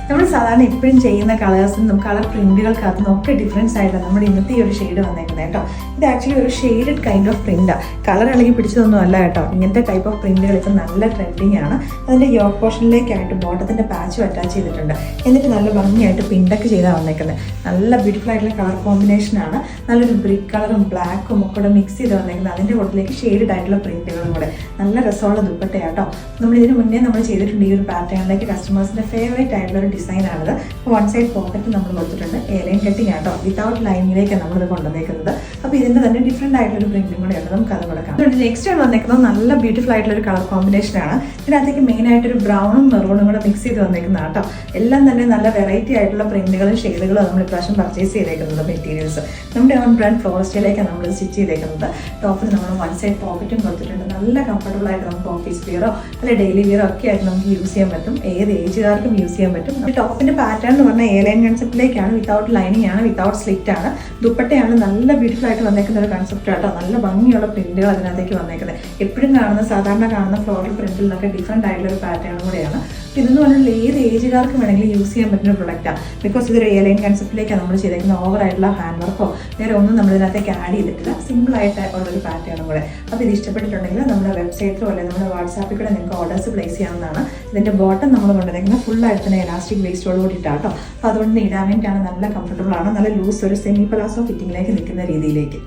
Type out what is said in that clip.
നമ്മൾ സാധാരണ എപ്പോഴും ചെയ്യുന്ന കളേഴ്സിനും കളർ പ്രിന്റുകൾക്കകത്തും ഒക്കെ ഡിഫറൻസ് ആയിട്ടാണ് നമ്മുടെ ഇന്നത്തെ ഈ ഒരു ഷെയ്ഡ് വന്നേക്കുന്നത് കേട്ടോ. ഇത് ആക്ച്വലി ഒരു ഷെയ്ഡഡ് കൈൻഡ് ഓഫ് പ്രിന്റാണ്. കളർ അല്ലെങ്കിൽ പിടിച്ചതൊന്നും അല്ല കേട്ടോ. ഇങ്ങനത്തെ ടൈപ്പ് ഓഫ് പ്രിന്റുകൾ ഇപ്പം നല്ല ട്രെൻഡിങ് ആണ്. അതിൻ്റെ യോക്ക് പോർഷനിലേക്കായിട്ട് ബോട്ടത്തിൻ്റെ പാച്ചും അറ്റാച്ച് ചെയ്തിട്ടുണ്ട്. എന്നിട്ട് നല്ല ഭംഗിയായിട്ട് പിണ്ടൊക്കെ ചെയ്താണ് വന്നേക്കുന്നത്. നല്ല ബ്യൂട്ടിഫുൾ ആയിട്ടുള്ള കളർ കോമ്പിനേഷനാണ്. നല്ലൊരു ബ്രിക്ക് കളറും ബ്ലാക്കും ഒക്കെ കൂടെ മിക്സ് ചെയ്ത് വന്നേക്കുന്നത്. അതിൻ്റെ കൂട്ടത്തിലേക്ക് ഷെയ്ഡഡ് ആയിട്ടുള്ള പ്രിന്റുകളും കൂടെ നല്ല രസമുള്ള ദുപ്പട്ടയാട്ടോ. നമ്മൾ ഇതിന് മുന്നേ നമ്മൾ ചെയ്തിട്ടുണ്ട് ഈ ഒരു പാറ്റേണിലേക്ക്. കസ്റ്റമേഴ്സിൻ്റെ ഫേവറേറ്റ് ആയിട്ടുള്ള ഒരു ഡിസൈനാണിത്. വൺ സൈഡ് പോക്കറ്റ് നമ്മൾ കൊടുത്തിട്ടുണ്ട്. എയർലൈൻ കട്ടിങ് ആട്ടോ, വിതൗട്ട് ലൈനിങ്ങിലേക്കാണ് നമ്മളിത് കൊണ്ടുവന്നേക്കുന്നത്. അപ്പോൾ ഇതിൻ്റെ തന്നെ ഡിഫറെൻ്റ് ആയിട്ടൊരു പ്രിന്റും കൂടെയാണ്. നമുക്ക് അത് കൊടുക്കാം. നെക്സ്റ്റ് ആണ് വന്നേക്കുന്നത് നല്ല ബ്യൂട്ടിഫുൾ ആയിട്ടുള്ള ഒരു കളർ കോമ്പിനേഷനാണ്. ഇതിനകത്തേക്ക് മെയിനായിട്ടൊരു ബ്രൗണും മെറൂണും കൂടെ മിക്സ് ചെയ്ത് വന്നേക്കുന്ന കേട്ടോ. എല്ലാം തന്നെ നല്ല വെറൈറ്റി ആയിട്ടുള്ള പ്രിന്റുകളും ഷെയ്ഡുകളും നമ്മൾ ഇപ്രാവശ്യം പർച്ചേസ് ചെയ്തേക്കുന്നത്. മെറ്റീരിയൽസ് നമ്മുടെ ഓൺ ബ്രാൻഡ് ഫ്ലോറസ്റ്റിലേക്കാണ് നമ്മൾ സ്റ്റിച്ച് ചെയ്തേക്കുന്നത്. ടോപ്പിൽ നമ്മൾ വൺ സൈഡ് പോക്കറ്റും കൊടുത്തിട്ടുണ്ട്. നല്ല കംഫർട്ടബിൾ ആയിട്ട് നമുക്ക് ഓഫീസ് വിയറോ അല്ലെങ്കിൽ ഡെയിലി വിയറോ ഒക്കെ ആയിട്ട് നമുക്ക് യൂസ് ചെയ്യാൻ പറ്റും. ഏത് ഏജുകാർക്കും യൂസ് ചെയ്യാൻ പറ്റും. ടോപ്പിന്റെ പാറ്റേൺ എന്ന് പറഞ്ഞാൽ എയർലൈൻ കൺസെപ്റ്റിലേക്കാണ്. വിതൗട്ട് ലൈനിങ് ആണ്, വിതൗട്ട് സ്ലിറ്റ് ആണ്. ദുപ്പട്ടയാണ് നല്ല ബ്യൂട്ടിഫുൾ ആയിട്ട് വന്നേക്കുന്ന ഒരു കൺസെപ്റ്റ് ആട്ടോ. നല്ല ഭംഗിയുള്ള പ്രിന്റുകൾ അതിനകത്തേക്ക് വന്നേക്കുന്നത്. എപ്പോഴും കാണുന്ന സാധാരണ കാണുന്ന ഫ്ലോറൽ പ്രിന്റിൽ നിന്നൊക്കെ ഡിഫറെൻ്റ് ആയിട്ടുള്ള ഒരു പാറ്റേണും കൂടെയാണ്. ഇതെന്ന് പറഞ്ഞാൽ ഏത് ഏജുകാർക്ക് വേണമെങ്കിലും യൂസ് ചെയ്യാൻ പറ്റുന്ന ഒരു പ്രൊഡക്റ്റാണ്. ബിക്കോസ് ഇതൊരു എയർലൈൻ കൺസെപ്റ്റിലേക്കാണ് നമ്മൾ ചെയ്തേക്കുന്നത്. ഓവറായിട്ടുള്ള ഹാൻഡ് വർക്കോ വേറെ ഒന്നും നമ്മൾ ഇതിനകത്തേക്ക് ആഡ് ചെയ്തിട്ടില്ല. സിമ്പിളായിട്ട് ഉള്ളൊരു പാറ്റേണും കൂടെ. അപ്പോൾ ഇത് ഇഷ്ടപ്പെട്ടിട്ടുണ്ടെങ്കിൽ നമ്മുടെ വെബ്സൈറ്റിലോ അല്ലെങ്കിൽ നമ്മുടെ വാട്സാപ്പിൽ കൂടെ നിങ്ങൾക്ക് ഓർഡേഴ്സ് പ്ലേസ് ചെയ്യാവുന്നതാണ്. ഇതിൻ്റെ ബോട്ടം നമ്മൾ കൊണ്ടുവന്നേക്കുന്നത് ഫുള്ളായിട്ട് തന്നെ എലാസ്റ്റിക് വേസ്റ്റോട് കൂടിയിട്ടാട്ടോ. അപ്പോൾ അതുകൊണ്ട് ഇടാൻ വേണ്ടിയിട്ടാണ്. നല്ല കംഫർട്ടബിൾ ആണ്. നല്ല ലൂസ് ഒരു സെമി പലാസോ ഫിറ്റിങ്ങിലേക്ക് നിൽക്കുന്ന രീതിയിലേക്ക്.